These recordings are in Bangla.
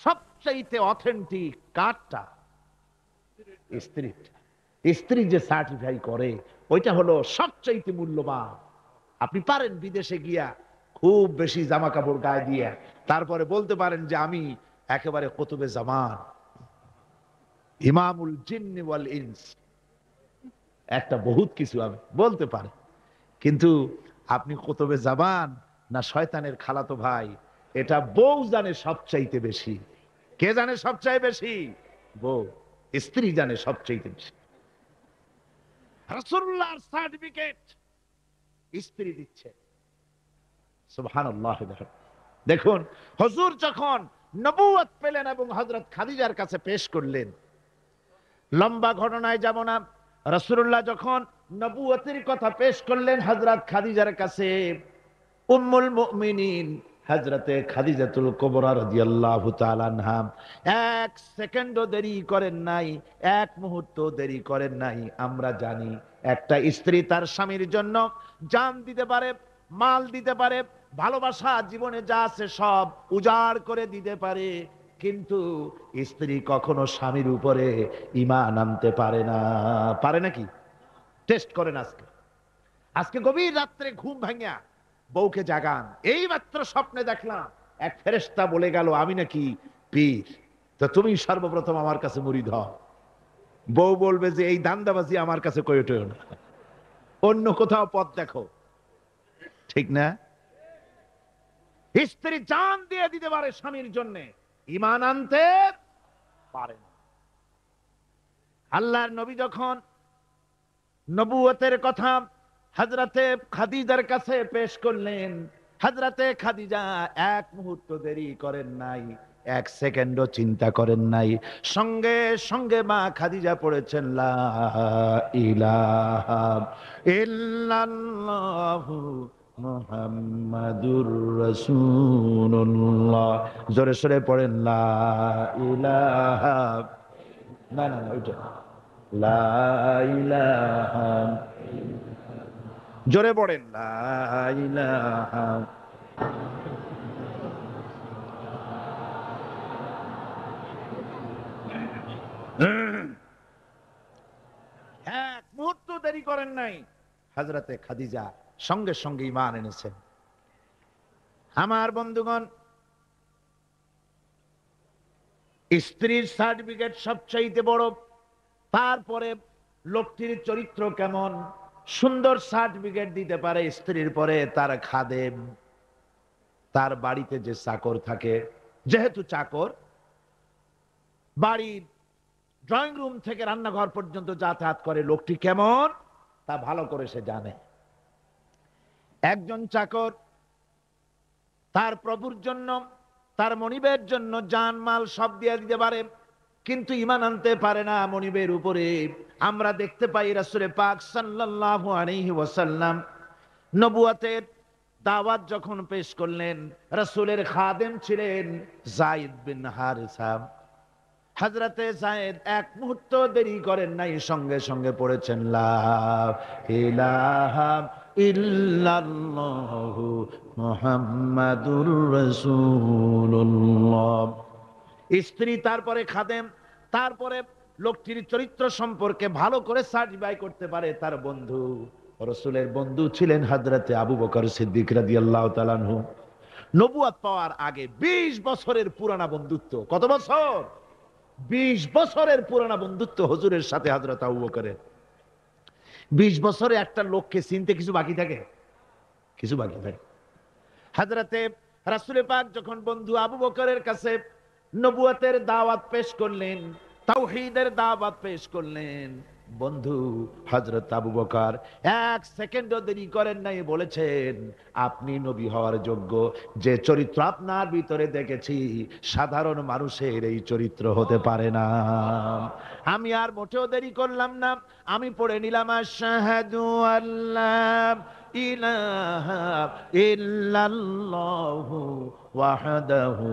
সবচাইতে অথেন্টিক কারটা? স্ত্রীটা। স্ত্রী যে সার্টিফাই করে ওইটা হলো সবচাইতে মূল্যবান। আপনি পারেন বিদেশে গিয়া খুব বেশি জামা কাপড় গায়ে দিয়ে তারপরে বলতে পারেন যে আমি একেবারে কুতুবে জামান, ইমামুল জিন্নি ওয়াল ইনস, একটা বহুত কিছু আমি বলতে পারি, কিন্তু আপনি কুতুবে জামান না শয়তানের খালাতো ভাই, এটা বউ জানে সবচাইতে বেশি। কে জানে সবচাইতে বেশি? বউ। স্ত্রী জানে সবচাইতে বেশি। রাসূলুল্লাহর সার্টিফিকেট স্ত্রী দিচ্ছে। সুবহানাল্লাহ। দেখুন, হুজুর যখন নবুয়ত পেলেন এবং হযরত খাদিজার কাছে পেশ করলেন, লম্বা ঘটনায় যাব না। রাসূলুল্লাহ যখন নবুয়তের কথা পেশ করলেন হযরত খাদিজার কাছে, উম্মুল মুমিনিন হযরতে খাদিজাতুল কুবরা রাদিয়াল্লাহু তাআলা আনহা এক সেকেন্ডও দেরি করেন নাই, এক মুহূর্ত দেরি করেন নাই। আমরা জানি একটা স্ত্রী তার স্বামীর জন্য জান দিতে পারে, মাল দিতে পারে, ভালোবাসা জীবনে যা আছে সব উজাড় করে দিতে পারে, কিন্তু স্ত্রী কখনো স্বামীর উপরে ঈমান আনতে পারে না। পারে নাকি? টেস্ট করেন আজকে। আজকে গভীর রাত্রে ঘুম ভাঙিয়া বউকে জাগান, এই মাত্র স্বপ্নে দেখলাম এক ফেরেশতা বলে গেল আমি নাকি পীর, তো তুমি সর্বপ্রথম আমার কাছে মুরিদ হও। বউ বলবে যে এই দান্দাবাজি আমার কাছে কইও না, অন্য কোথাও পথ দেখো। ঠিক না? স্ত্রী জান দিয়ে দিতে পারে স্বামীর জন্য, ঈমান আনতে পারে না। আল্লাহর নবী যখন নবুয়তের কথা হযরতে খাদিজার কাছে পেশ করলেন, হযরতে খাদিজা এক মুহূর্ত দেরি করেন নাই, এক সেকেন্ডও চিন্তা করেন নাই, সঙ্গে সঙ্গে মা খাদিজা পড়েছেন লা ইলাহা ইল্লাল্লাহু মুহাম্মাদুর রাসূলুল্লাহ। জোরে সোরে পড়েন লা ইলাহা, না না না ওইটা, লা ইলাহা, জোরে পড়েন লা ইলাহা। এক মুহূর্ত দেরি করেন নাই, হযরতে খাদিজা সঙ্গে সঙ্গে ঈমান এনেছেন। আমার বন্ধুগণ, স্ত্রীর সার্টিফিকেট সবচাইতে বড়, তারপরে লোকটির চরিত্র কেমন, সুন্দর সার্টিফিকেট দিতে পারে স্ত্রীর পরে তার খাদেম, তার বাড়িতে যে চাকর থাকে, যেহেতু চাকর বাড়ির ড্রয়িং রুম থেকে রান্নাঘর পর্যন্ত যাতায়াত করে, লোকটি কেমন তা ভালো করে সে জানে। একজন চাকর তার প্রভুর জন্য, তার মনিবের জন্য জান মাল সব দিয়ে দিতে পারে, কিন্তু ঈমান আনতে পারে না মনিবের উপরে। আমরা দেখতে পাই রাসূল পাক সাল্লাল্লাহু আলাইহি ওয়াসাল্লাম নবুয়তের দাওয়াত যখন পেশ করলেন, রাসূলের খাদেম ছিলেন যায়েদ বিন হারিসা। হযরতে যায়েদ এক মুহূর্ত দেরি করেন নাই, সঙ্গে সঙ্গে পড়েছেন লা ইলাহা ইল্লাল্লাহু মুহাম্মাদুর রাসূলুল্লাহ। স্ত্রী, তারপরে খাদেম, তারপরে লোকটির চরিত্র সম্পর্কে ভালো করে সার্টিফাই করতে পারে তার বন্ধু। রাসূলের বন্ধু ছিলেন হযরতে আবু বকর সিদ্দিক রাদিয়াল্লাহু তাআলা আনহু। নবুয়ত পাওয়ার আগে 20 বছরের পুরানা বন্ধুত্ব। কত বছর? 20 বছরের পুরানা বন্ধুত্ব হুজুরের সাথে হযরত আবু বকরের। 20 বছরে একটা লোককে চিনতে কিছু বাকি থাকে? কিছু বাকি থাকে। হযরতে রাসূল পাক যখন বন্ধু আবু বকরের কাছে নবুয়তের দাওয়াত পেশ করলেন, তাওহীদের দাওয়াত পেশ করলেন, বন্ধু হযরত আবু বকর এক সেকেন্ডও দেরি করেন নাই, বলেছেন আপনি নবী হওয়ার যোগ্য। যে চরিত্র আপনার ভিতরে দেখেছি সাধারণ মানুষের এই চরিত্র হতে পারে না। আমি আর মোটেও দেরি করলাম না, আমি পড়ে নিলাম আশহাদু আল্লাহ ইলাহা ইল্লাল্লাহু ওয়াহদাহু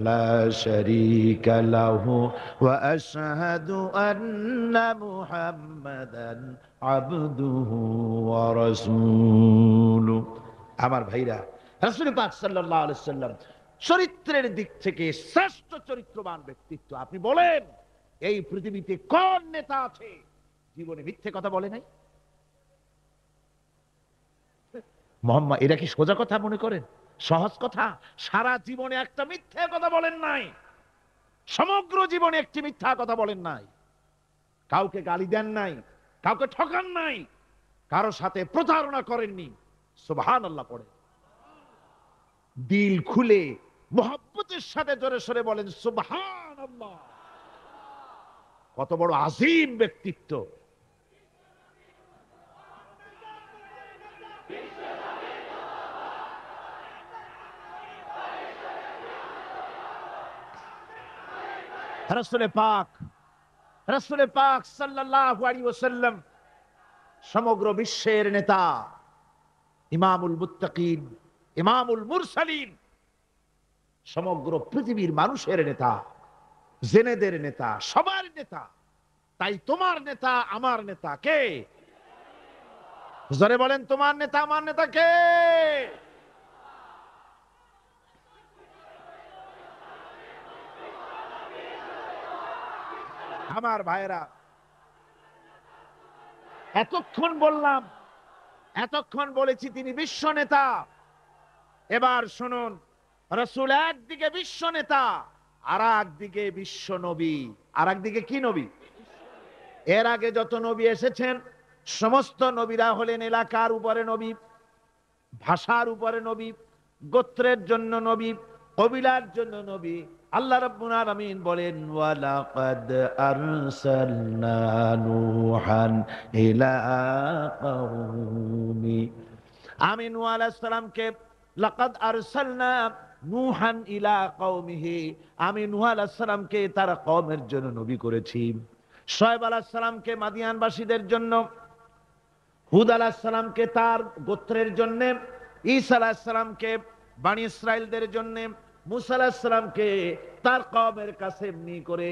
লা শারীকা লাহু ওয়া আশহাদু আন্না মুহাম্মাদান আবদুহু ওয়া রাসূলুহু। আমার ভাইরা, রাসূল পাক সাল্লাল্লাহু আলাইহি সাল্লাম চরিত্রের দিক থেকে শ্রেষ্ঠ চরিত্রবান ব্যক্তিত্ব। আপনি বলেন এই পৃথিবীতে কোন নেতা আছে জীবনে মিথ্যে কথা বলে নাই? মোহাম্মদ, এটা কি সোজা কথা মনে করেন? সহজ কথা? সারা জীবনে একটা মিথ্যে কথা বলেন নাই, সমগ্র জীবনে একটি মিথ্যা কথা বলেন নাই, কাউকে গালি দেন নাই, কাউকে ঠকান নাই, কারো সাথে প্রতারণা করেননি। সুবহানাল্লাহ পড়ে দিল খুলে মোহাব্বতের সাথে জোরে সরে বলেন সুবহানাল্লাহ। কত বড় আজিম ব্যক্তিত্ব! রাসূলে পাক সাল্লাল্লাহু আলাইহি ওয়াসাল্লাম সমগ্র বিশ্বের নেতা, ইমামুল মুত্তাকিন, ইমামুল মুরসালিন, সমগ্র পৃথিবীর মানুষের নেতা, জেনেদের নেতা, সবার নেতা। তাই তোমার নেতা আমার নেতা কে? জোরে বলেন, তোমার নেতা আমার নেতা কে? আমার ভাইয়েরা, এতক্ষণ বলেছি তিনি বিশ্ব নেতা। এবার শুনুন, রাসূল একদিকে বিশ্ব নেতা, আর একদিকে বিশ্ব নবী। আর একদিকে কি নবী? এর আগে যত নবী এসেছেন সমস্ত নবীরা হলেন এলাকার উপরে নবী, ভাষার উপরে নবী, গোত্রের জন্য নবী, কবিলার জন্য নবী। আল্লাহ রাব্বুল আলামিন বলেন ওয়ালাকাদ আরসালনা নূহান ইলা কওমি। আমি নূহ আলাইহিস সালামকে লাকাদ আরসালনা নূহান ইলা কওমিহি, আমি নূহ আলাইহিস সালামকে তার কওমের জন্য নবী করেছি। শুআয়ব আলাইহিস সালামকে মাদিয়ানবাসীদের জন্য, হুদ আলাইহিস সালামকে তার গোত্রের জন্য, ঈসা আলাইহিস সালামকে বনি ইসরাইলদের জন্য, মুসা আলাইহিস সালামকে তার কওমের কাছে এমনি করে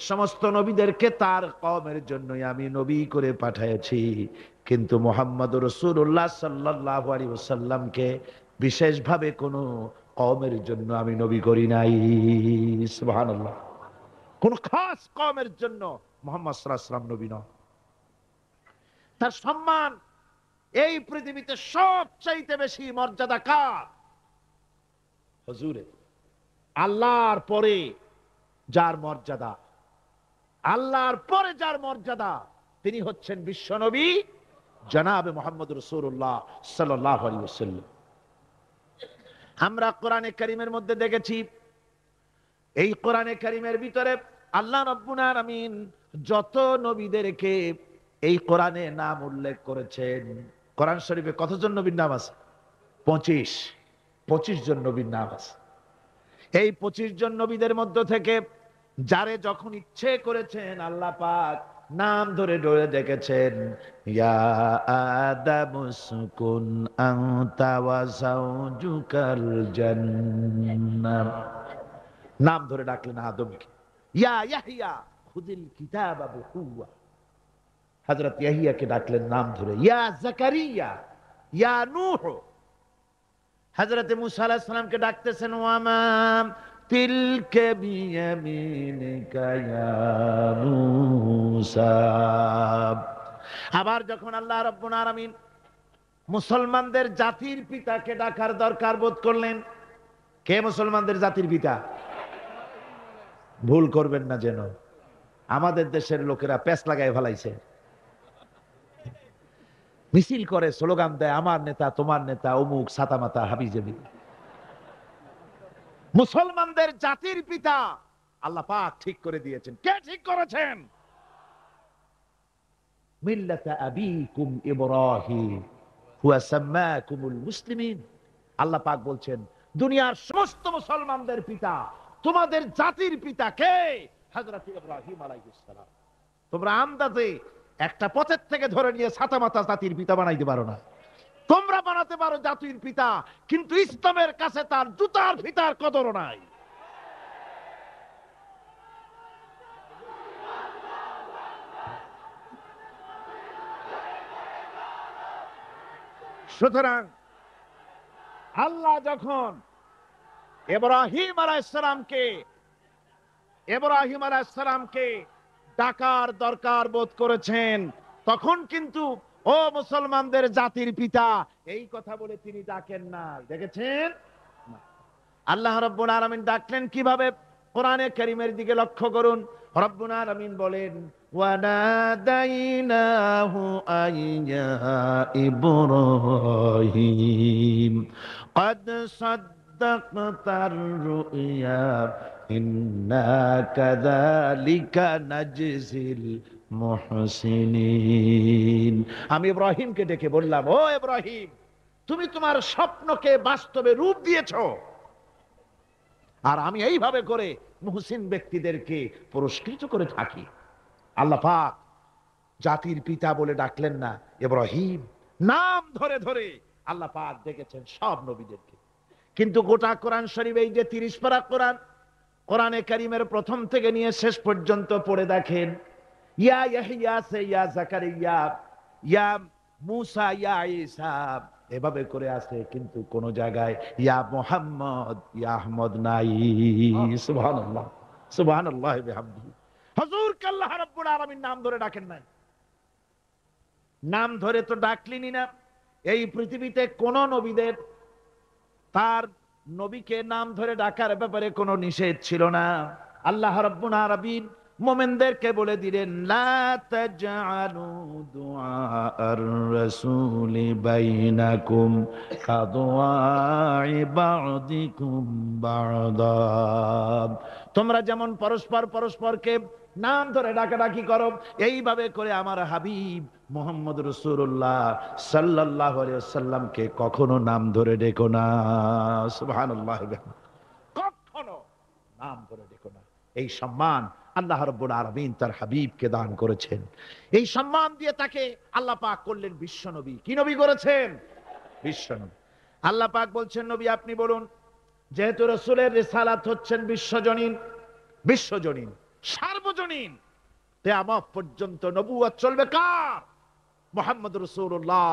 সমস্ত নবীদেরকে তার কওমের জন্যই আমি নবী করে পাঠিয়েছি। কিন্তু মুহাম্মদুর রাসূলুল্লাহ সাল্লাল্লাহু আলাইহি ওয়াসাল্লামকে বিশেষভাবে কোন কওমের জন্য আমি নবী করি নাই। সুবহানাল্লাহ। কোন খাস কওমের জন্য মুহাম্মদ সাল্লাল্লাহু আলাইহি ওয়াসাল্লাম নবী নন। তার সম্মান এই পৃথিবীতে সবচাইতে বেশি মর্যাদা কার? হুজুরের। আল্লাহর পরে যার মর্যাদা, আল্লাহর পরে যার মর্যাদা, তিনি হচ্ছেন বিশ্বনবী জনাবে মুহাম্মদ রাসূলুল্লাহ সাল্লাল্লাহু আলাইহি ওয়াসাল্লাম। আমরা কোরআনে কারীমের মধ্যে দেখেছি, এই কোরআনে কারীমের ভিতরে আল্লাহ রাব্বুল আলামিন যত নবীদেরকে এই কোরআনে নাম উল্লেখ করেছেন, কোরআন শরীফে কতজন নবীর নাম আছে? 25 জন নবীর নাম আছে। এই 25 জন নবীদের মধ্য থেকে যারে যখন ইচ্ছে করেছেন আল্লাহ পাক নাম ধরে ধরে ডেকেছেন, ইয়া আদামু উসকুন আনতা ওয়া যাওজুকাল জান্নাহ। নাম ধরে ডাকলেন আদমকে। ইয়া ইয়াহইয়া খুযিল কিতাবা বিকুওয়া, হযরত ইয়াহইয়াকে ডাকলেন নাম ধরে। ইয়া যাকারিয়া, ইয়া নূহ। হযরত মুসা আলাইহিস সালামকে ডাকতেছেন ওয়ামা তিলকা বিয়ামিনিকা ইয়া মূসা। আবার যখন আল্লাহ রাব্বুল আলামিন মুসলমানদের জাতির পিতাকে ডাকার দরকার বোধ করলেন, কে মুসলমানদের জাতির পিতা? ভুল করবেন না যেন, আমাদের দেশের লোকেরা পেঁচ লাগায় ফেলাইছে, মিছিল করে, স্লোগান দেয় আমার নেতা তোমার নেতা অমুক সাতামাতা হাবিজাবি। মুসলমানদের জাতির পিতা আল্লাহ পাক ঠিক করে দিয়েছেন। কে ঠিক করেছেন? মিল্লাতা আবিকুম ইব্রাহিম হুয়া সাম্মাকুমুল মুসলিমিন। আল্লাহ পাক বলছেন দুনিয়ার সমস্ত মুসলমানদের পিতা, তোমাদের জাতির পিতা কে? হযরত ইব্রাহিম আলাইহিস সালাম। তোমরা আন্দাজে একটা পথের থেকে ধরে নিয়ে সাতামাতা জাতির পিতা বানাইতে পারো না। তোমরা বানাতে পারো জাতির পিতা, কিন্তু ইসলামের কাছে তার জুতার ফিতার কদর নাই। সুতরাং আল্লাহ যখন ইব্রাহিম আলাইহিস সালামকে ডাকার দরকার বোধ করেছেন, তখন কিন্তু ও মুসলমানদের জাতির পিতা এই কথা বলে তিনি ডাকেন না, দেখেছেন? আল্লাহ রাব্বুল আলামিন ডাকলেন কিভাবে? কোরআনে কারীমের দিকে লক্ষ্য করুন। রব্বুল আলামিন বলেন, ওয়ানাদাইনাহু আইয়া ইব্রাহিম قد صدقت الرؤيا إنا كذلك نجزي المحسنين। আমি ইব্রাহিমকে ডেকে বললাম, ও ইব্রাহিম, তুমি তোমার স্বপ্নকে বাস্তবে রূপ দিয়েছো, আর আমি এইভাবে করে মুহসিন ব্যক্তিদেরকে পুরস্কৃত করে থাকি। আল্লাহ পাক জাতির পিতা বলে ডাকলেন না, ইব্রাহিম নাম ধরে ধরে আল্লাহ পাক ডেকেছেন সব নবীদেরকে। কিন্তু গোটা কোরআন শরীফ, এই যে 30 পারা কোরআন, কোরআনে কারীমের প্রথম থেকে নিয়ে শেষ পর্যন্ত পড়ে দেখেন, ইয়া ইয়াহইয়া সে ইয়া জাকারিয়া, ইয়া মুসা, ইয়া ঈসা, এভাবে করে আছে, কিন্তু কোন জায়গায় ইয়া মুহাম্মদ, ইয়া আহমদ নাই। সুবহানাল্লাহ, সুবহানাল্লাহি বিহামদিহি। হুজুরকে আল্লাহ রাব্বুল আলামিন নাম ধরে ডাকেন নাই। নাম ধরে তো ডাকলেনই না। এই পৃথিবীতে কোন নবীদের তার নবীকে নাম ধরে ডাকার ব্যাপারে কোনো নিষেধ ছিল না। আল্লাহ রাব্বুল আলামিন মুমিনদেরকে বলে দিলেন, লা তাজআলু দুআআর রাসূলি বাইনাকুম কাদুআই বা'দিকুম বা'দা। তোমরা যেমন পরস্পর পরস্পরকে নাম ধরে ডাকাডাকি করো, এইভাবে করে আমার হাবিব মুহাম্মদ রাসূলুল্লাহ সাল্লাল্লাহু আলাইহি ওয়াসাল্লামকে কখনো নাম ধরে ডেকো না। সুবহানাল্লাহ, কখনো নাম ধরে ডেকো না। এই সম্মান আল্লাহ রাব্বুল আলামিন তার হাবিবকে দান করেছেন। এই সম্মান দিয়ে তাকে আল্লাহ পাক করলেন বিশ্ব নবী। কি নবী করেছেন? বিশ্ব নবী। আল্লাহ পাক বলছেন, নবী আপনি বলুন, যেহেতু রাসূলের রিসালাত হচ্ছেন বিশ্বজনীন, বিশ্বজনীন, সার্বজনীন, কিয়ামত পর্যন্ত নবুয়ত চলবে কার? মুহাম্মদ রাসূলুল্লাহ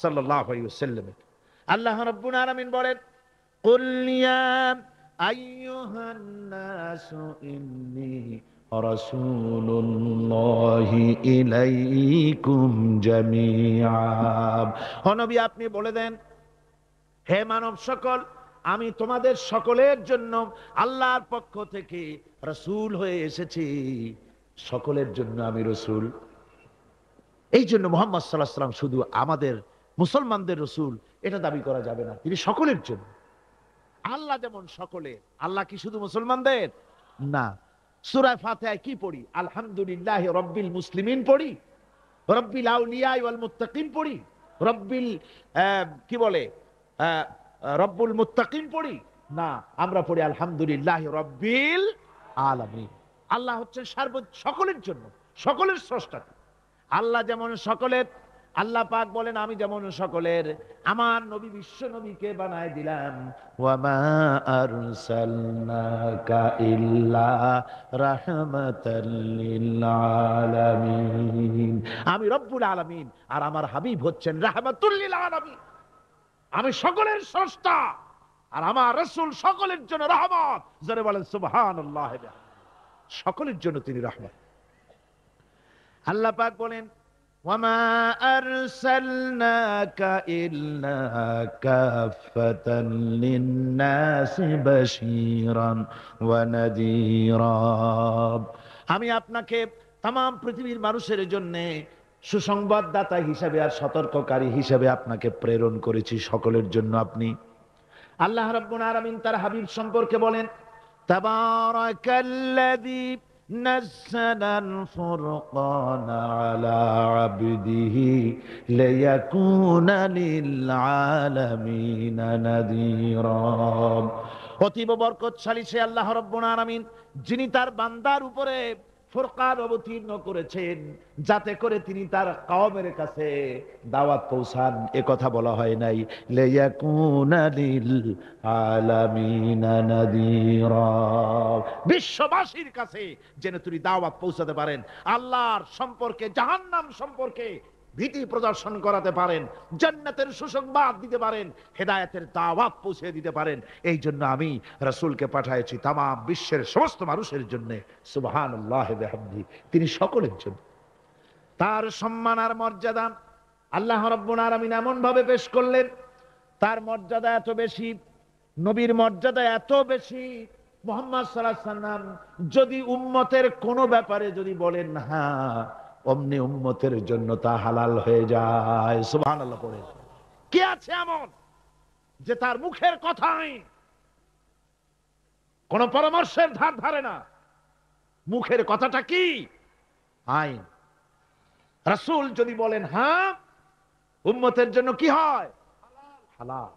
সাল্লাল্লাহু আলাইহি ওয়াসাল্লাম। আল্লাহ রাব্বুল আলামিন বলেন, কুল ইয়া আইয়ুহান নাসু ইন্নী রাসূলুল্লাহি ইলাইকুম জামিআ। ও নবী আপনি বলে দেন, হে মানব সকল, আমি তোমাদের সকলের জন্য আল্লাহর পক্ষ থেকে রাসূল হয়ে এসেছি। সকলের জন্য আমি রাসূল। এই জন্য মুহাম্মদ সাল্লাল্লাহু আলাইহি ওয়াসাল্লাম শুধু আমাদের মুসলমানদের রাসূল এটা দাবি করা যাবে না, তিনি সকলের জন্য। আল্লাহ যেমন সকলের, আল্লাহ কি শুধু মুসলমানদের না? সূরা ফাতিহায় কি পড়ি? আলহামদুলিল্লাহি রাব্বিল মুসলিমিন পড়ি, রব্বিল আউলিয়া ওয়াল মুত্তাকিন পড়ি, রব্বিল কি বলে রব্বুল মুত্তাকিন পড়ি না, আমরা পড়ি আলহামদুলিল্লাহি রাব্বিল আলামিন। আল্লাহ হচ্ছেন সকলের জন্য, সকলের স্রষ্টা। আল্লাহ যেমন সকলের, আল্লাহ পাক বলেন আমি যেমন সকলের, আমার নবী বিশ্ব নবীকে বানায় দিলাম, ওয়ামা আরসালনাকা ইল্লা রাহমাতাল লিল আলামিন। আমি রব্বুল আলামিন, আর আমার হাবিব হচ্ছেন রাহমাতুল লিল আলামিন। আমি সকলের স্রষ্টা, আর আমার রাসূল সকলের জন্য রহমত। যারা বলেন সুবহানাল্লাহ, সকলের জন্য তিনি রহমত। আল্লাহ পাক বলেন, ওয়ামা আরসালনাকা ইল্লা কাফাতান লিন-নাসি বাশীরান ওয়া নাযীরা। আমি আপনাকে तमाम পৃথিবীর মানুষের জন্য সুসংবাদদাতা হিসেবে আর সতর্ককারী হিসেবে আপনাকে প্রেরণ করেছি, সকলের জন্য আপনি। আল্লাহ রাব্বুল আলামিন তার হাবিব সম্পর্কে বলেন, তাবারাকাল্লাযী নাযালাল ফুরকানা আলা আবদিহি লিয়াকুনা লিল আলামিনা নাযীরা। অতীব বরকতশালী সে আল্লাহ রাব্বুল আলামিন, যিনি তার বান্দার উপরে ফুরকান অবতীর্ণ করেছেন, যাতে করে তিনি তার কওমের কাছে দাওয়াত পৌঁছান। এ কথা বলা হয় নাই লিয়াকুনা লিল আলামিনা নাযীরা, বিশ্ববাসীর কাছে যেন তিনি দাওয়াত পৌঁছাতে পারেন, আল্লাহর সম্পর্কে, জাহান্নাম সম্পর্কে ভীতি প্রদর্শন করাতে পারেন, জান্নাতের সুসংবাদ দিতে পারেন, হেদায়েতের দাওয়াত পৌঁছে দিতে পারেন। এই জন্য আমি রাসূলকে পাঠিয়েছি তামাম বিশ্বের সমস্ত মানুষের জন্য। সুবহানাল্লাহি ওয়া বিহামদিহি, তিনি সকলের জন্য। তার সম্মান আর মর্যাদা আল্লাহ রাব্বুল আলামিন এমন ভাবে পেশ করলেন, তার মর্যাদা এত বেশি, নবীর মর্যাদা এত বেশি, মুহাম্মদ সাল্লাল্লাহু আলাইহি ওয়াসাল্লাম যদি উম্মতের কোনো ব্যাপারে যদি বলেন হ্যাঁ, অমনি উম্মতের জন্য তা হালাল হয়ে যায়। সুবহানাল্লাহ পড়ে। কে আছে এমন যে তার মুখের কথাই কোন পরামর্শের ধার ধারে না? মুখের কথাটা কি? আইন। রাসূল যদি বলেন হ্যাঁ, উম্মতের জন্য কি হয়? হালাল।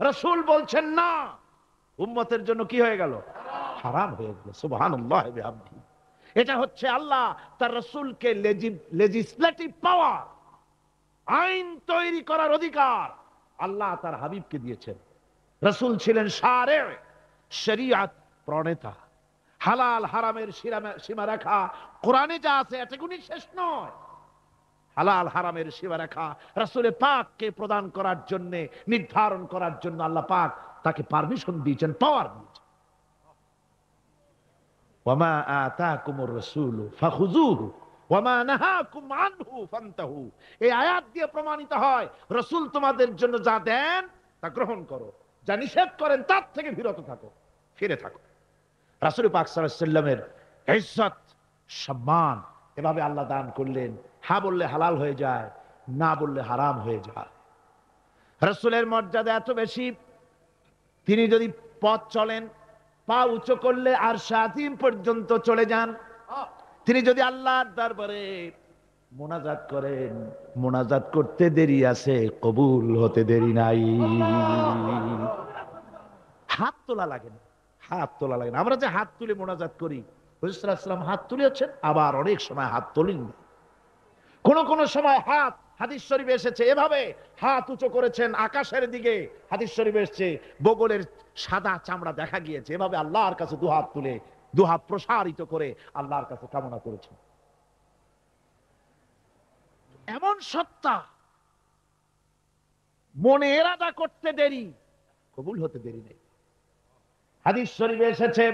রাসূল বলছেন না, উম্মতের জন্য কি হয়ে গেল? হারাম হয়ে গেল। সুবহানাল্লাহি ওয়া বিহামদিহি। এটা হচ্ছে আল্লাহ তার রাসূলকে লেজিসলেটিভ পাওয়ার, আইন তৈরি করার অধিকার আল্লাহ তার হাবিবকে দিয়েছেন। রাসূল ছিলেন শারে, শরীয়ত প্রণেতা। হালাল হারামের সীমারেখা কোরআনে যা আছে এটুকুনি শেষ নয়। হালাল হারামের সীমারেখা রাসূল পাককে প্রদান করার জন্য, নির্ধারণ করার জন্য আল্লাহ পাক তাকে পারমিশন দিয়েছেন, পাওয়ার দিয়েছেন। ওয়ামা আতাকুমুর রাসূলু ফাখুযুহু ওয়ামা নাহাকুম আনহু ফান্তাহু। এই আয়াত দিয়ে প্রমাণিত হয় রাসূল তোমাদের জন্য যা দেন তা গ্রহণ করো, যা নিষেধ করেন তার থেকে বিরত থাকো, ফিরে থাকো। রাসূল পাক সাল্লাল্লাহু আলাইহি ওয়াসাল্লামের ইজ্জত সম্মান এভাবে আল্লাহ দান করলেন। হ্যাঁ বললে হালাল হয়ে যায়, না বললে হারাম হয়ে যায়। রাসূলের মর্যাদা এত বেশি, তিনি যদি পথ চলেন, পা উঁচু করলে আরশে আজিম পর্যন্ত চলে যান। তিনি যদি আল্লাহর দরবারে মোনাজাত করেন, মোনাজাত করতে দেরি আছে, কবুল হতে দেরি নাই। হাত তোলা লাগে না, হাত তোলা লাগে না। আমরা যে হাত তুলে মোনাজাত করি, হুজুর সাল্লাল্লাহু আলাইহি ওয়াসাল্লাম হাত তুলেছেন, আবার অনেক সময় হাত তোলেননি। কোন কোন সময় হাত, হাদিস শরীফে এসেছে এভাবে হাত উঁচু করেছেন আকাশের দিকে, হাদিস শরীফে এসেছে বগলের সাদা চামড়া দেখা গিয়েছে, এভাবে আল্লাহর কাছে দুহাত তুলে, দুহাত প্রসারিত করে আল্লাহর কাছে কামনা করেছেন। এমন সত্তা, মনে এরাদা করতে দেরি, কবুল হতে দেরি নেই। হাদিস শরীফে এসেছে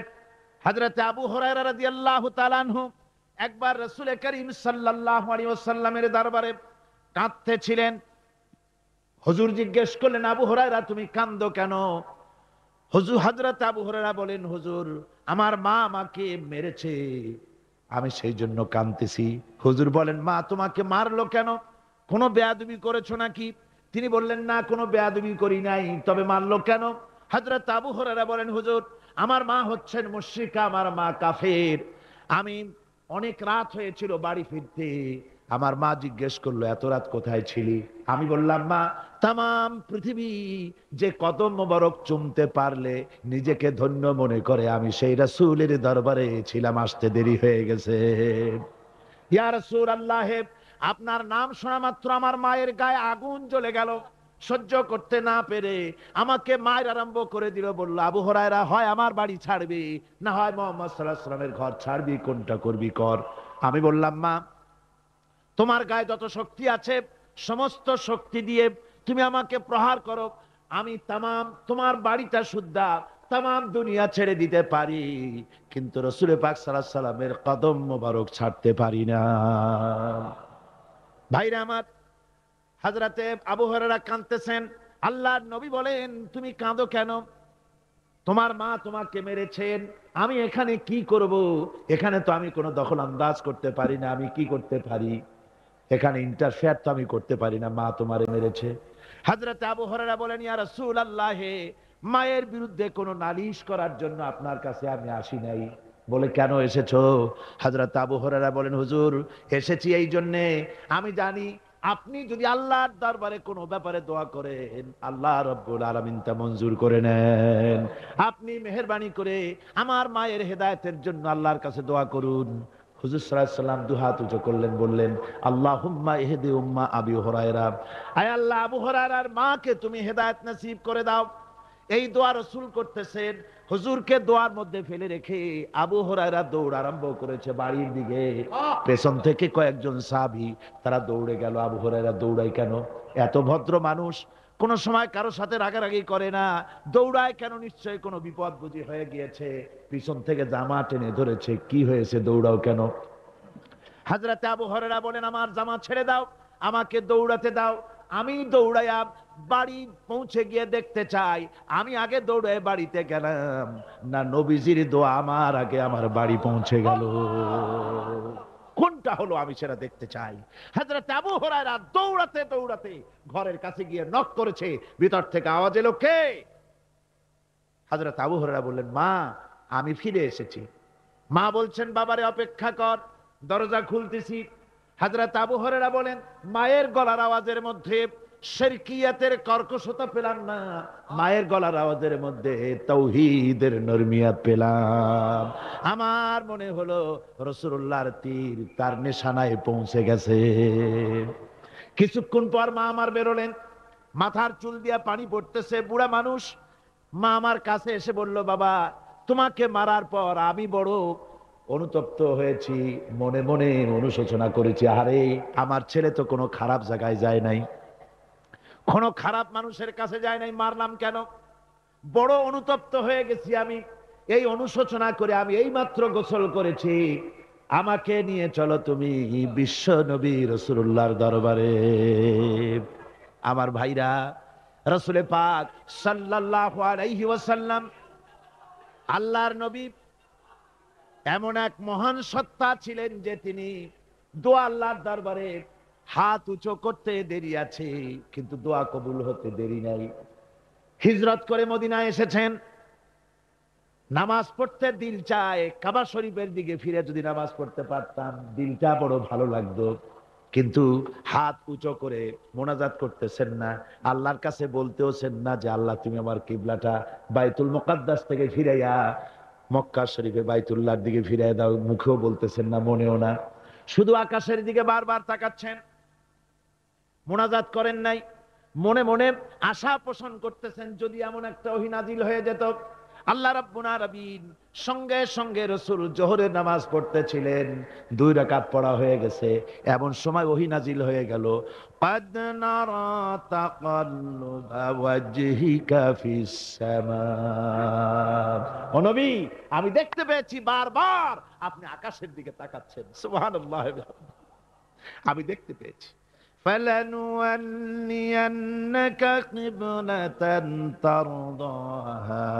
হযরত আবু হুরায়রা রাদিয়াল্লাহু তাআলা আনহু একবার রাসূল করিম সাল্লাল্লাহু আলাইহি ওয়াসাল্লামের দরবারে কাঁদতেছিলেন। হুজুর জিজ্ঞেস করলেন, আবু হুরায়রা তুমি কাঁদো কেন? হুজুর হযরত আবু হুরায়রা বলেন, হুজুর আমার মা আমাকে মেরেছে, আমি সেই জন্য কাঁদতেছি। হুজুর বলেন, মা তোমাকে মারলো কেন? কোনো বেয়াদবি করেছো নাকি? তিনি বললেন, না কোনো বেয়াদবি করি নাই, তবে মারলো কেন? হযরত আবু হুরায়রা বলেন, হুজুর আমার মা হচ্ছেন মুশরিকা, আমার মা কাফের। আমি অনেক রাত হয়েছিল বাড়ি ফিরতে, আমার মা জিজ্ঞেস করলো এত রাত কোথায় ছিলি? আমি বললাম, মা তামাম পৃথিবী যে কদম মোবারক চুমতে পারলে নিজেকে ধন্য মনে করে, আমি সেই রাসূলের দরবারে ছিলাম, আসতে দেরি হয়ে গেছে। ইয়া রাসূলুল্লাহ, আপনার নাম শোনা মাত্র আমার মায়ের গায়ে আগুন জ্বলে গেল। সহ্য করতে না পেরে আমাকে মায়ের আরম্ভ করে দিল। বলল, আবু হুরায়রা হয় আমার বাড়ি ছাড়বি, না হয় মুহাম্মদ সাল্লাল্লাহু আলাইহি ওয়াসাল্লামের ঘর ছাড়বি, কোনটা করবি কর। আমি বললাম, মা তোমার গায়ে যত শক্তি আছে সমস্ত শক্তি দিয়ে তুমি আমাকে প্রহার করো, আমি তামাম তোমার বাড়িটা সুদ্ধা তামাম দুনিয়া ছেড়ে দিতে পারি, কিন্তু রাসূল পাক সাল্লাল্লাহু আলাইহি ওয়াসাল্লামের কদম মোবারক ছাড়তে পারি না। ভাইরা আমার, হযরতে আবু হুরায়রা কাঁদতেছেন। আল্লাহর নবী বলেন, তুমি কাঁদো কেন? তোমার মা তোমাকে মেরেছেন, আমি এখানে কি করব? এখানে তো আমি কোনো দখল আন্দাজ করতে পারি না, আমি কি করতে পারি? এখানে ইন্টারফেয়ার তো আমি করতে পারি না, মা তোমারে মেরেছে। হযরত আবু হুরায়রা বলেন, ইয়া রাসূলুল্লাহ, মায়ের বিরুদ্ধে কোনো নালিশ করার জন্য আপনার কাছে আমি আসি নাই। বলে, কেন এসেছো? হযরত আবু হুরায়রা বলেন, হুজুর এসেছি এই জন্য, আমি জানি আপনি যদি আল্লাহর দরবারে কোনো ব্যাপারে দোয়া করেন, আল্লাহ রাব্বুল আলামিন তা মঞ্জুর করে নেন। আপনি মেহেরবানি করে আমার মায়ের হেদায়েতের জন্য আল্লাহর কাছে দোয়া করুন। হুজুর সাল্লাল্লাহু আলাইহি ওয়াসাল্লাম দুহাত উঁচু করলেন, বললেন, আল্লাহুম্মা ইহদি উম্মা আবি হুরায়রা, আয় আল্লাহ আবু হুরায়রার মাকে তুমি হেদায়েত নসিব করে দাও। এই দোয়া রাসূল করতেছেন। হুজুরকে দোয়ার মধ্যে ফেলে রেখে আবু হুরায়রা দৌড় আরম্ভ করেছে বাড়ির দিকে। পেছন থেকে কয়েকজন সাহাবী তারা দৌড়ে গেল। আবু হুরায়রা দৌড়ায় কেন? এত ভদ্র মানুষ, কোন সময় কারোর সাথে রাগারাগি করে না, দৌড়ায় কেন? নিশ্চয়ই কোনো বিপদ বুঝি হয়ে গিয়েছে। পিছন থেকে জামা টেনে ধরেছে। কি হয়েছে, দৌড়াও কেন? হযরতে আবু হুরায়রা বলেন, আমার জামা ছেড়ে দাও, আমাকে দৌড়াতে দাও। আমি দৌড়াইয়া বাড়ি পৌঁছে গিয়ে দেখতে চাই আমি আগে দৌড়ে বাড়িতে গেলাম না নবীজির দোয়া আমার আগে আমার বাড়ি পৌঁছে গেল। কোনটা হলো আমি সেটা দেখতে চাই। হযরত আবু হুরায়রা দৌড়াতে দৌড়াতে ঘরের কাছে গিয়ে নক করেছে। ভিতর থেকে আওয়াজ এলো, কে? হযরত আবু হুরায়রা বললেন, মা, আমি ফিরে এসেছি। মা বলছেন, বাবারে অপেক্ষা কর, দরজা খুলতেছি। হযরত আবু হুরায়রা বলেন, মায়ের গলার আওয়াজের মধ্যে শিরকিয়াতের কর্কশতা পেলাম না, মায়ের গলার আওয়াজের মধ্যে তাওহীদের নরমিয়াত পেলাম। আমার মনে হলো রাসূলুল্লাহর তীর তার নিশানায় পৌঁছে গেছে। কিছুক্ষণ পর মা আমার বেরোলেন, মাথার চুল দিয়া পানি পড়তেছে, বুড়া মানুষ। মা আমার কাছে এসে বলল, বাবা, তোমাকে মারার পর আমি বড় অনুতপ্ত হয়েছি, মনে মনে অনুশোচনা করেছি। আরে আমার ছেলে তো কোনো খারাপ জায়গায় যায় নাই, কোনো খারাপ মানুষের কাছে যায় নাই, মারলাম কেন? বড় অনুতপ্ত হয়ে গেছি আমি। এই অনুশোচনা করে আমি এই মাত্র গোসল করেছি। আমাকে নিয়ে চলো তুমি বিশ্ব নবী রাসূলুল্লাহর দরবারে। আমার ভাইরা, রাসূলে পাক সাল্লাল্লাহু আলাইহি ওয়াসাল্লাম আল্লাহর নবী এমন এক মহান সত্তা ছিলেন যে তিনি দোয়া আল্লাহর দরবারে হাত উঁচু করতে দেরি আছে, কিন্তু দোয়া কবুল হতে দেরি নাই। হিজরত করে মদিনায় এসেছেন, নামাজ পড়তে দিল চায়, কাবা শরীফের দিকে ফিরে যদি নামাজ পড়তে পারতাম দিলটা বড় ভালো লাগতো, কিন্তু হাত উঁচু করে মোনাজাত করতেছেন না, আল্লাহর কাছে বলতেওছেন না যে আল্লাহ তুমি আমার কিবলাটা বাইতুল মুকাদ্দাস থেকে ফিরাইয়া মক্কা শরীফে বাইতুল্লাহর দিকে ফিরাইয়া দাও। মুখেও বলতেছেন না, মনেও না, শুধু আকাশের দিকে বারবার তাকাচ্ছেন, মোনাজাত করেন নাই। মনে মনে আশা পোষণ করতেছেন যদি এমন একটা ওহী নাজিল হয়ে যেত। আল্লাহ রাব্বুল আলামিন সঙ্গে সঙ্গে রাসূল জোহরের নামাজ পড়তেছিলেন, 2 রাকাত পড়া হয়ে গেছে, এমন সময় ওহী নাজিল হয়ে গেল, ক্বাদ নারা তাকাল্লুবা ওয়াজহিকা ফিস সামা। ও নবী, আমি দেখতে পেয়েছি বারবার আপনি আকাশের দিকে তাকাচ্ছেন। সুবহানাল্লাহ, আমি দেখতে পেয়েছি। فَلَنُوَلِّيَنَّكَ قِبْلَةً تَرْضَاهَا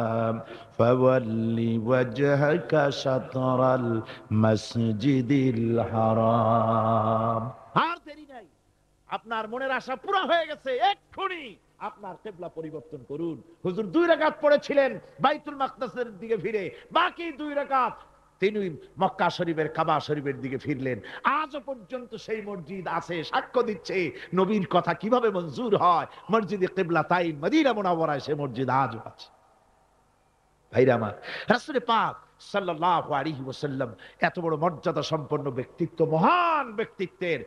فَوَلِّ وَجْهَكَ شَطْرَ الْمَسْجِدِ الْحَرَامِ। আর দেরি নাই, আপনার মনের আশা পুরো হয়ে গেছে, এক্ষুনি আপনার কিবলা পরিবর্তন করুন। হুজুর 2 রাকাত পড়েছিলেন বাইতুল মাকদাসের দিকে ফিরে, বাকি 2 রাকাত তিনি মক্কা শরীফের কাবা শরীফের দিকে ফিরলেন। আজও পর্যন্ত সেই মসজিদ আছে, সাক্ষ্য দিচ্ছে নবীর কথা কিভাবে মঞ্জুর হয়। মসজিদে কিবলাতাইন মদিনা মুনাওয়ারায় সে মসজিদ আজও আছে। ভাইরা আমার, রাসূল পাক সাল্লাল্লাহু আলাইহি ওয়াসাল্লাম এত বড় মর্যাদা সম্পন্ন ব্যক্তিত্ব, মহান ব্যক্তিত্বের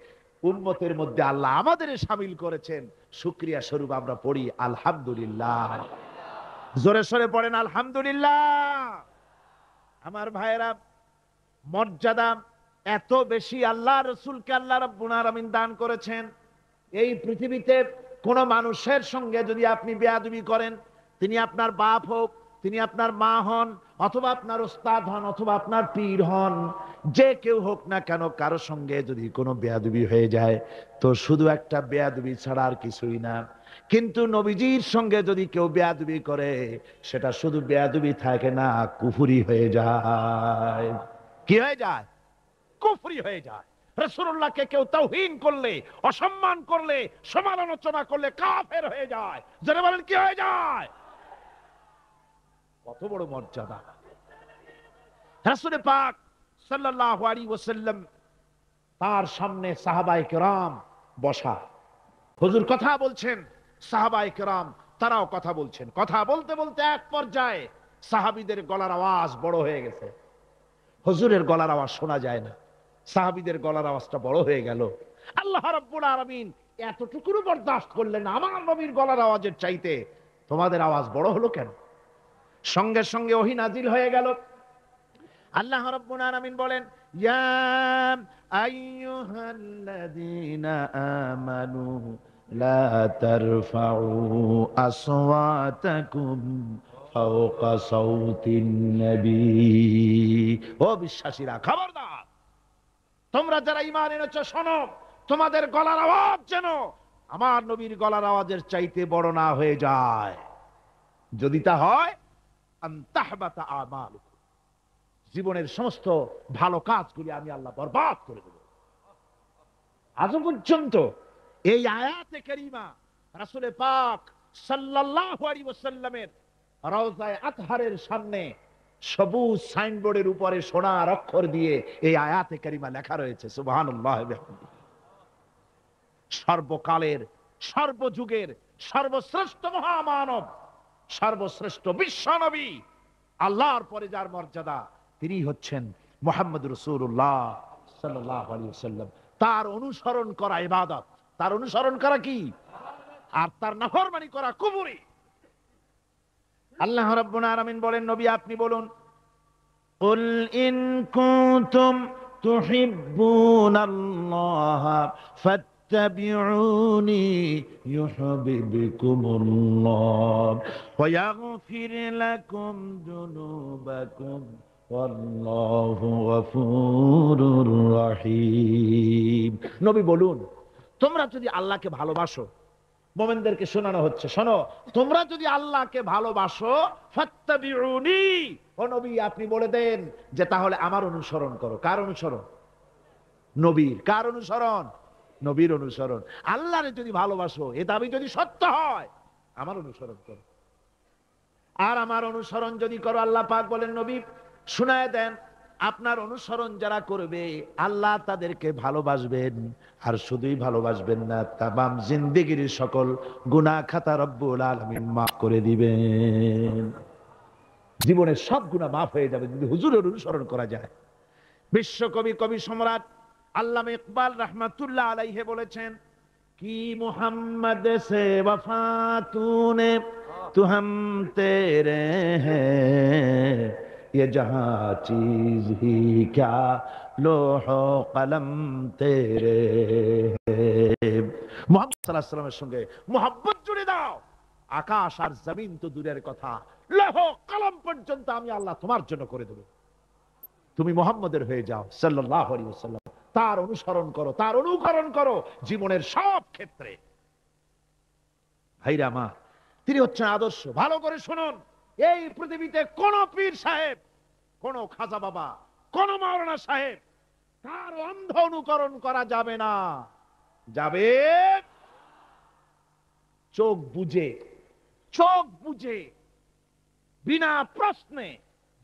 উম্মতের মধ্যে আল্লাহ আমাদের শামিল করেছেন। শুকরিয়া স্বরূপ আমরা পড়ি আলহামদুলিল্লাহ। জোরে সোরে পড়েন আলহামদুলিল্লাহ। আমার ভাইয়েরা, মর্যাদা এত বেশি আল্লাহ রাসূলকে আল্লাহ রাব্বুল আলামিন দান করেছেন। এই পৃথিবীতে কোন মানুষের সঙ্গে যদি আপনি বেয়াদবি করেন, তিনি আপনার বাপ হোক, তিনি আপনার মা হন, অথবা আপনার ওস্তাদ হন, অথবা আপনার পীর হন, যে কেউ হোক না কেন, কারো সঙ্গে যদি কোনো বেয়াদবি হয়ে যায় তো শুধু একটা বেয়াদবি ছাড়া আর কিছুই না। কিন্তু নবীজির সঙ্গে যদি কেউ বেয়াদবি করে সেটা শুধু বেয়াদবি থাকে না, কুফরি হয়ে যায়। কি হয়ে যায়? কুফরি হয়ে যায়। রাসূলুল্লাহকে কেউ তাওহীন করলে, অসম্মান করলে, সমালোচনা করলে কাফের হয়ে যায়। যারা বলেন কি হয়ে যায়? কত বড় মর্যাদা। রাসূল পাক সাল্লাল্লাহু আলাইহি ওয়াসাল্লাম তার সামনে সাহাবায়ে কেরাম বসা, হুজুর কথা বলছেন, সাহাবায়ে কেরাম তারাও কথা বলছেন। কথা বলতে বলতে এক পর্যায়ে সাহাবীদের গলার আওয়াজ বড় হয়ে গেছে, হুজুরের গলার আওয়াজ শোনা যায় না, সাহাবীদের গলার আওয়াজটা বড় হয়ে গেল। আল্লাহ রাব্বুল আলামিন এতটুকুও বরদাস্ত করলেন, আমার নবীর গলার আওয়াজের চাইতে তোমাদের আওয়াজ বড় হলো কেন? সঙ্গে সঙ্গে ওহী নাজিল হয়ে গেল। আল্লাহ রাব্বুল আলামিন বলেন, ইয়া আইয়ুহাল্লাযীনা আমানু লা তারফাউ আসওয়াতাকুম ফাওকা সাউতিন নবী। ও বিশ্বাসীরা, খবরদার, তোমরা যারা ঈমান এনেছো শোনো, তোমাদের গলার আওয়াজ যেন আমার নবীর গলার আওয়াজের চাইতে বড় না হয়ে যায়। যদি তা হয়, আনতাহবাতা আমালুকুম, জীবনের সমস্ত ভালো কাজগুলি আমি আল্লাহ বরবাদ করে দেব। আজ পর্যন্ত এই আয়াতে কারিমা রাসূল পাক সাল্লাল্লাহু আলাইহি ওয়াসাল্লামের রওজায়ে আতহারের সামনে সবুজ সাইনবোর্ডের উপরে সোনার অক্ষর দিয়ে এই আয়াতে কারিমা লেখা রয়েছে, সুবহানাল্লাহ ওয়া বিহামদিহি। সর্বকালের, সর্বযুগের সর্বশ্রেষ্ঠ মহামানব, সর্বশ্রেষ্ঠ বিশ্বনবী, আল্লাহর পরে যার মর্যাদা, তিনি হচ্ছেন মুহাম্মদ রাসূলুল্লাহ সাল্লাল্লাহু আলাইহি ওয়াসাল্লাম। তার অনুসরণ করা ইবাদত, তার অনুসরণ করা কি? আর তার নাফরমানি করা কুফরি। আল্লাহ রাব্বুল আলামিন বলেন, নবী আপনি বলুন, কুল ইন কুনতুম তুহিব্বুনাল্লাহ ফাত্তাবিউনি ইউহিব্বুকুমুল্লাহ ওয়া ইয়াগফির লাকুম যুনুবাকুম ওয়াল্লাহু গফুরুর রহিম। নবী বলুন, তোমরা যদি আল্লাহকে ভালোবাসো, মুমিনদেরকে শোনানো হচ্ছে, শোনো, তোমরা যদি আল্লাহকে ভালোবাসো, ফাত্তাবিউনি, ও নবী আপনি বলে দেন যে তাহলে আমার অনুসরণ করো। কার অনুসরণ? নবীর। কার অনুসরণ? নবীর অনুসরণ। আল্লাহরে যদি ভালোবাসো, এ দাবি যদি সত্য হয়, আমার অনুসরণ করো। আর আমার অনুসরণ যদি করো, আল্লাহ পাক বলেন, নবী শুনায় দেন, আপনার অনুসরণ যারা করবে আল্লাহ তাদেরকে ভালোবাসবেন। আর শুধুই ভালোবাসবেন না, তামাম জিন্দেগির সকল গুনাহ খাতা রব্বুল আলামিন মাফ করে দিবেন। জীবনের সব গুনাহ মাফ হয়ে যাবে যদি হুজুরের অনুসরণ করা যায়। বিশ্বকবি, কবি সম্রাট আল্লামা ইকবাল রাহমাতুল্লাহ আলাইহি বলেছেন, কি মুহাম্মদ সে वफा तूने तू हम तेरे हैं, ये जहां चीज ही क्या लोह कलम तेरे हैं। মুহাম্মদ সাল্লাল্লাহু আলাইহি ওয়াসাল্লামের সঙ্গে মুহাব্বত জুড়ে দাও, আকাশ আর জমিন তো দূরের কথা, লৌহ কলম পর্যন্ত আমি আল্লাহ তোমার জন্য করে দেব। তুমি মুহাম্মদের হয়ে যাও সাল্লাল্লাহু আলাইহি ওয়াসাল্লাম, তার অনুসরণ করো, তার অনুকরণ করো জীবনের সব ক্ষেত্রে। ভাইরা মা, তিনি হচ্ছেন আদর্শ। ভালো করে শুনুন, এই পৃথিবীতে কোন পীর সাহেব, কোন খাজা বাবা, কোন মাওলানা সাহেব, তার অন্ধ অনুকরণ করা যাবে না। যাবে চোখ বুঝে, চোখ বুঝে, বিনা প্রশ্নে,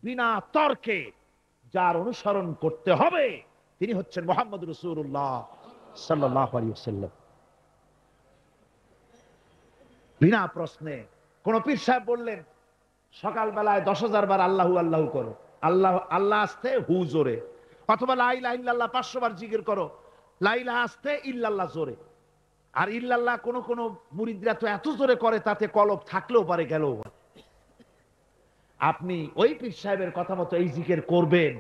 বিনা তর্কে যার অনুসরণ করতে হবে তিনি হচ্ছেন মুহাম্মদ রাসূলুল্লাহ সাল্লাল্লাহু আলাইহি ওয়াসাল্লাম। বিনা প্রশ্নে। কোন পীর সাহেব বললেন সকালবেলায় 10,000 বার আল্লাহু আল্লাহু করো, আল্লাহ আল্লাহ আসতে হু জোরে, অথবা লা ইলাহা ইল্লাল্লাহ 500 বার জিকির করো, লা ইলাহা আসতে ইল্লাল্লাহ জোরে। আর ইল্লাল্লাহ কোন কোন মুরিদরা তো এত জোরে করে তাতে কলব থাকলেও পারে, গেলেও পারে। আপনি ওই পীর সাহেবের কথা মতো এই জিকির করবেন,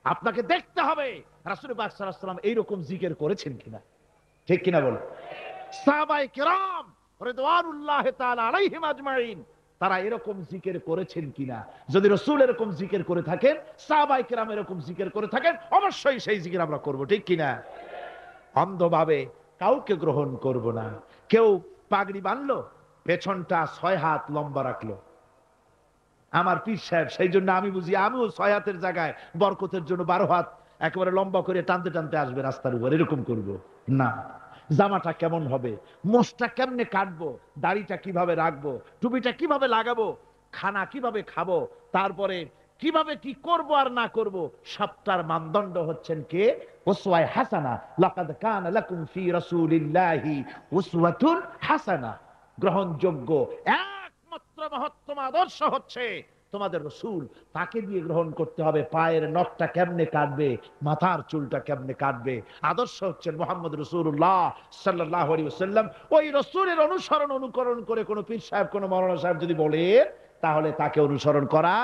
আপনাকে দেখতে হবে রাসূল পাক সাল্লাল্লাহু আলাইহি ওয়াসাল্লাম এইরকম জিকির করেছেন কিনা। ঠিক কিনা বলো? সাহাবায়ে কেরাম রিদওয়ানুল্লাহি তাআলা আলাইহিম আজমাইন, তারা এরকম জিকির করেছেন কিনা। যদি রাসূল এরকম জিকির করে থাকেন, সাহাবায়ে কেরাম এরকম জিকির করে থাকেন, অবশ্যই সেই জিকির আমরা করব। ঠিক কিনা? অন্ধভাবে কাউকে গ্রহণ করব না। কেউ পাগড়ি বাঁধলো, পেছনটা 6 হাত লম্বা রাখলো, আমার পীর সাহেব, সেই জন্য আমি বুঝি আমিও 6 হাতের জায়গায় বরকতের জন্য 12 হাত একেবারে লম্বা করে টানতে টানতে আসবে রাস্তার উপর, এরকম করব না। জামাটা কেমন হবে, মোষটা কেমনে কাটবো, দাড়িটা কিভাবে রাখবো, টুপিটা কিভাবে লাগাবো, খানা কিভাবে খাবো, তারপরে কিভাবে কি করব আর না করব, সবটার মানদণ্ড হচ্ছেন কে? উসওয়া হাসানা। লাকাদ কানা লাকুম ফি রাসূলিল্লাহি উসওয়াতুন হাসানা। গ্রহণযোগ্য একমাত্র মহত্তম আদর্শ হচ্ছে তোমাদের রাসূল। তাকে দিয়ে গ্রহণ করতে হবে। পায়ের নখটা কেমনে কাটবে, মাথার চুলটা কেমনে কাটবে, আদর্শ হচ্ছেন মুহাম্মদ রাসূলুল্লাহ সাল্লাল্লাহু আলাইহি ওয়াসাল্লাম। ওই রাসূলের অনুসরণ অনুকরণ করে কোন পীর সাহেব, কোন মাওলানা সাহেব যদি বলে তাহলে তাকে অনুসরণ করা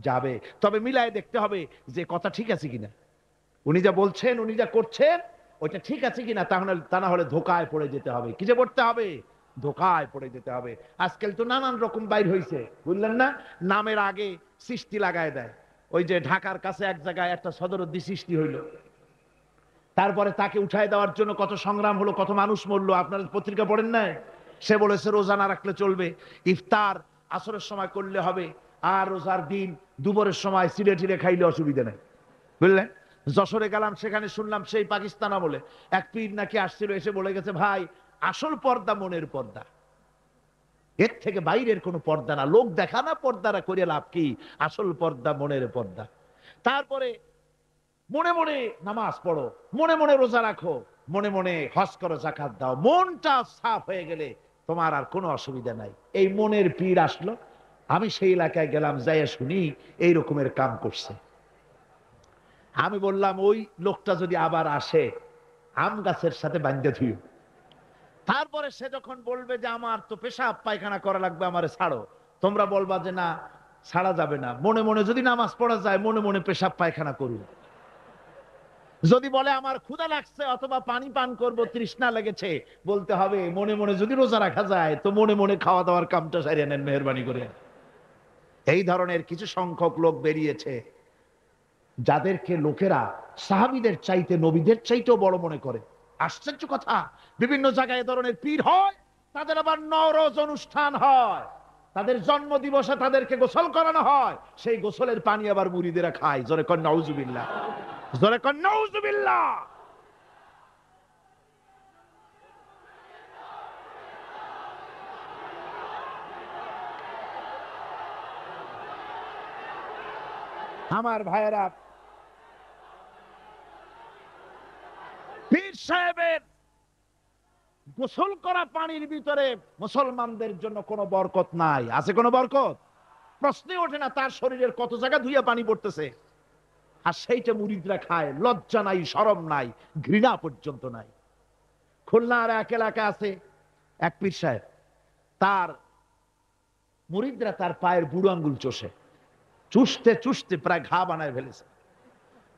যাবে। তবে মিলায় দেখতে হবে যে কথা ঠিক আছে কিনা, উনি যা বলছেন, উনি যা করছেন ওইটা ঠিক আছে কিনা। তাহলে তা না হলে ধোকায় পড়ে যেতে হবে। কি যে পড়তে হবে? ধোকায় পড়ে যেতে হবে। আজকাল তো নানান রকম বাইর হইছে, বুঝলেন না? নামের আগে সৃষ্টি লাগায় দেয়। ওই যে ঢাকার কাছে এক জায়গায় একটা সদরদ্দি সৃষ্টি হইল, তারপরে তাকে উঠায় দেওয়ার জন্য কত সংগ্রাম হলো, কত মানুষ মরলো। আপনারা পত্রিকা পড়েন নাই? সে বলেছে রোজা না রাখলে চলবে, ইফতার আসরের সময় করলে হবে, আর রোজার দিন দুপুরের সময় চিড়ে টিড়ে খাইলে অসুবিধা নেই, বুঝলেন? যশোরে গেলাম, সেখানে শুনলাম সেই পাকিস্তান আমলে এক পীর নাকি আসছিল, এসে বলে গেছে, ভাই আসল পর্দা মনের পর্দা, এর থেকে বাইরের কোনো পর্দা না। লোক দেখা না পর্দারা করে লাভ কি? আসল পর্দা মনের পর্দা। তারপরে মনে মনে নামাজ পড়ো, মনে মনে রোজা রাখো, মনে মনে হজ করো, যাকাত দাও, মনটা সাফ হয়ে গেলে তোমার আর কোনো অসুবিধা নাই। এই মনের পীর আসলো, আমি সেই এলাকায় গেলাম, যাইয়া শুনি এই রকমের কাম করছে। আমি বললাম, ওই লোকটা যদি আবার আসে আম গাছের সাথে বান্ধে থুইও। তারপরে সে যখন বলবে যে আমার তো পেশাব পায়খানা করা লাগবে, আমারে ছাড়ো, তোমরা বলবা যে না, ছাড়া যাবে না। মনে মনে যদি নামাজ পড়া যায়, মনে মনে পেশাব পায়খানা করুন। যদি বলে আমার ক্ষুধা লাগছে অথবা পানি পান করব, তৃষ্ণা লেগেছে, বলতে হবে মনে মনে যদি রোজা রাখা যায় তো মনে মনে খাওয়া দাওয়ার কামটা সারিয়ে নেন মেহেরবানি করে। এই ধরনের কিছু সংখ্যক লোক বেরিয়েছে, যাদেরকে লোকেরা সাহাবীদের চাইতে, নবীদের চাইতেও বড় মনে করে। আশ্চর্য কথা, বিভিন্ন জায়গায় এ ধরনের পীর হয়, তাদের আবার নওরোজ অনুষ্ঠান হয়, তাদের জন্ম দিবসে তাদেরকে গোসল করানো হয়, সেই গোসলের পানি আবার মুরিদেরা খায়। জোরে কর নাউজুবিল্লাহ, জোরে কর নাউজুবিল্লাহ। আমার ভাইয়েরা, পীর সাহেবের গোসল করা পানির ভিতরে মুসলমানদের জন্য কোনো বরকত নাই। আছে কোনো বরকত? প্রশ্নই ওঠে না। তার শরীরের কত জায়গা ধুইয়া পানি পড়তেছে, আর সেইটা মুরিদরা খায়। লজ্জা নাই, শরম নাই, ঘৃণা পর্যন্ত নাই। খুলনার এক এলাকা আছে এক পীর সাহেব, তার মুরিদরা তার পায়ের বুড়ো আঙ্গুল চষে, চুষতে চুষতে প্রায় ঘা বানায় ফেলেছে।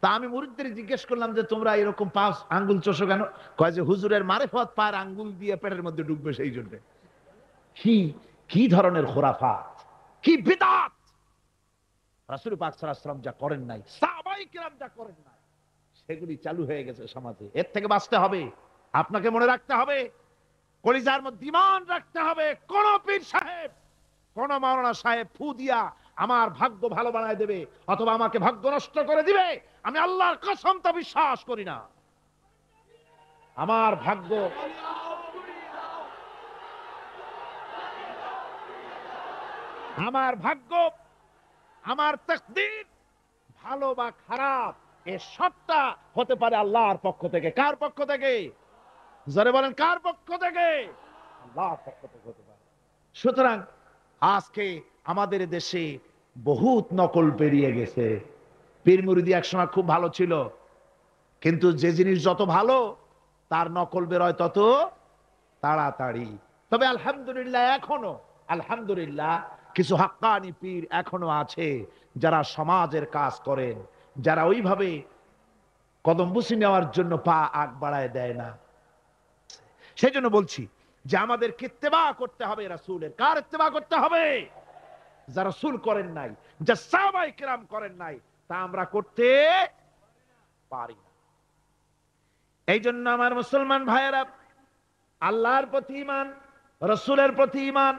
তা আমি মুরিদদের জিজ্ঞেস করলাম যে তোমরা এরকম পা আঙ্গুল চষো কেন? কয় যে হুজুরের মারেফত পায়ের আঙ্গুল দিয়ে পেটের মধ্যে ঢুকবে সেই জন্য। কি কি ধরনের খোরাফাত, কি বিদআত! রাসূল পাক সাল্লাল্লাহু আলাইহি ওয়াসাল্লাম যা করেন নাই, সাহাবায়ে কিরাম যা করেন নাই, সেগুলি চালু হয়ে গেছে সমাজে। এর থেকে বাঁচতে হবে, আপনাকে মনে রাখতে হবে, কলিজার মধ্যে ঈমান রাখতে হবে। কোন পীর সাহেব, কোন মাওলানা সাহেব ফু দিয়া আমার ভাগ্য ভালো বানায় দেবে অথবা আমাকে ভাগ্য নষ্ট করে দিবে, আমি আল্লাহর কসম তা বিশ্বাস করি না। আমার ভাগ্য, আমার ভাগ্য, আমার তাকদীর, ভালো বা খারাপ, এ সবটা হতে পারে আল্লাহর পক্ষ থেকে। কার পক্ষ থেকে? জোরে বলেন, কার পক্ষ থেকে? আল্লাহর পক্ষ থেকে হতে পারে। সুতরাং আজকে আমাদের দেশে বহুত নকল পেরিয়ে গেছে। পীর মুরিদি একসময় খুব ভালো ছিল, কিন্তু যে জিনিস যত ভালো তার নকল বেরোয় তত তাড়াতাড়ি। তবে আলহামদুলিল্লাহ, এখনো আলহামদুলিল্লাহ কিছু হাক্কানি পীর এখনো আছে, যারা সমাজের কাজ করেন, যারা ওইভাবে কদম বুসি নেওয়ার জন্য পা আগ বাড়ায় দেয় না। সেই জন্য বলছি যে আমাদেরকে ইত্তেবা করতে হবে রাসূলের। কার ইত্তেবা করতে হবে? যা রাসূল করেন নাই, যা সাহাবায়ে কেরাম করেন নাই, তা আমরা করতে পারি না। এই জন্য আমার মুসলমান ভাইয়েরা, আল্লাহর প্রতি ঈমান, রাসূলের প্রতি ঈমান।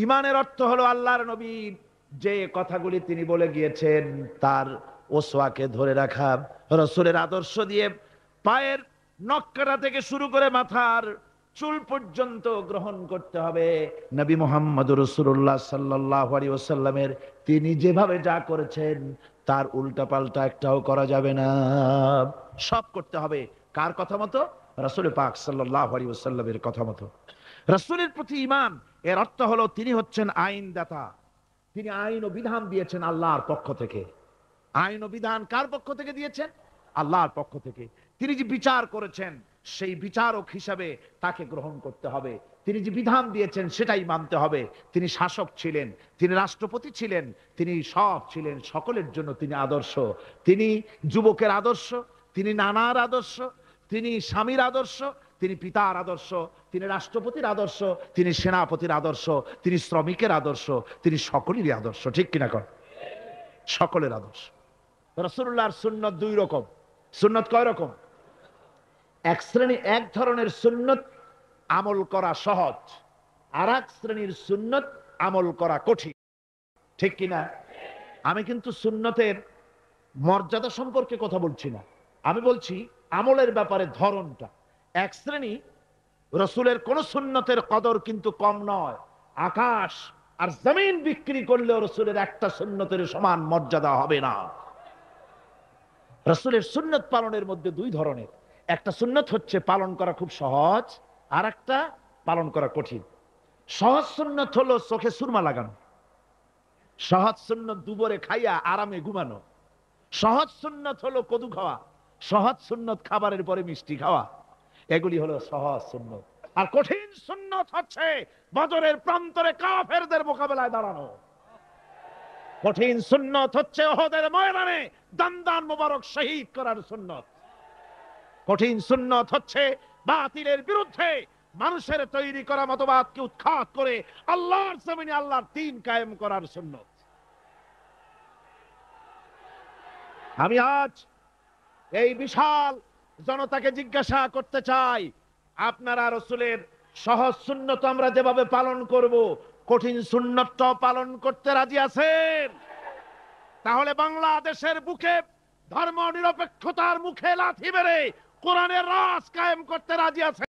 ঈমানের অর্থ হলো আল্লাহর নবী যে কথাগুলি তিনি বলে গিয়েছেন তার ওসওয়াকে ধরে রাখা, রাসূলের আদর্শ দিয়ে পায়ের নখকাটা থেকে শুরু করে মাথার চুল পর্যন্ত গ্রহণ করতে হবে। নবী মুহাম্মদুর রাসূলুল্লাহ সাল্লাল্লাহু আলাইহি ওয়াসাল্লামের তিনি যেভাবে যা করেছেন তার উল্টাপাল্টা একটাও করা যাবে না, সব করতে হবে কার কথা মতো? রাসূল পাক সাল্লাল্লাহু আলাইহি ওয়াসাল্লামের কথা মতো। রাসূলের প্রতি ঈমান এর অর্থ হলো তিনি হচ্ছেন আইনদাতা, তিনি আইন ও বিধান দিয়েছেন আল্লাহর পক্ষ থেকে। আইন ও বিধান কার পক্ষ থেকে দিয়েছেন? আল্লাহর পক্ষ থেকে। তিনি যে বিচার করেছেন সেই বিচারক হিসাবে তাকে গ্রহণ করতে হবে। তিনি যে বিধান দিয়েছেন সেটাই মানতে হবে। তিনি শাসক ছিলেন, তিনি রাষ্ট্রপতি ছিলেন, তিনি সব ছিলেন, সকলের জন্য তিনি আদর্শ। তিনি যুবকের আদর্শ, তিনি নানার আদর্শ, তিনি স্বামীর আদর্শ, তিনি পিতার আদর্শ, তিনি রাষ্ট্রপতির আদর্শ, তিনি সেনাপতির আদর্শ, তিনি শ্রমিকের আদর্শ, তিনি সকলেরই আদর্শ। ঠিক কিনা কর? সকলের আদর্শ। রাসূলুল্লাহর সুন্নত দুই রকম। সুন্নত কয় রকম? এক ধরনের সুন্নত আমল করা সহজ, আর এক শ্রেণীর সুন্নত আমল করা কঠিন। ঠিক কিনা? আমি কিন্তু সুন্নতের মর্যাদা সম্পর্কে কথা বলছি না, আমি বলছি আমলের ব্যাপারে ধরনটা। এক শ্রেণী রসুলের কোন সুন্নতের কদর কিন্তু কম নয়, আকাশ আর জমিন বিক্রি করলেও রসুলের একটা সুন্নতের সমান মর্যাদা হবে না। রসুলের সুন্নত পালনের মধ্যে দুই ধরনের, একটা সুন্নত হচ্ছে পালন করা খুব সহজ, আর একটা পালন করা কঠিন। সহজ সুন্নত হলো চোখে সুরমা লাগানো, সহজ সুন্নত দুপুরে খাইয়া আরামে ঘুমানো, সহজ সুন্নত হলো কদু খাওয়া, সহজ সুন্নত খাবারের পরে মিষ্টি খাওয়া, এগুলি হলো সহজ সুন্নত। আর কঠিন সুন্নত হচ্ছে বদরের প্রান্তরে কাফেরদের মোকাবেলায় দাঁড়ানো। কঠিন সুন্নত হচ্ছে ওহদের ময়দানে দান্দান মোবারক শহীদ করার সুন্নত। কঠিন সুন্নত হচ্ছে বাতিলের বিরুদ্ধে মানুষের তৈরি করা মতবাদকে উৎখাত করে আল্লাহর জমিনে আল্লাহর দ্বীন কায়েম করার সুন্নত। আমি আজ এই বিশাল জনতাকে জিজ্ঞাসা করতে চাই, আপনারা রসুলের সহজ সুন্নত আমরা যেভাবে পালন করব, কঠিন সুন্নতটাও পালন করতে রাজি আছেন? তাহলে বাংলাদেশের বুকে ধর্ম নিরপেক্ষতার মুখে লাথি মেরে কোরআনের রাজ কায়েম করতে রাজি আছেন?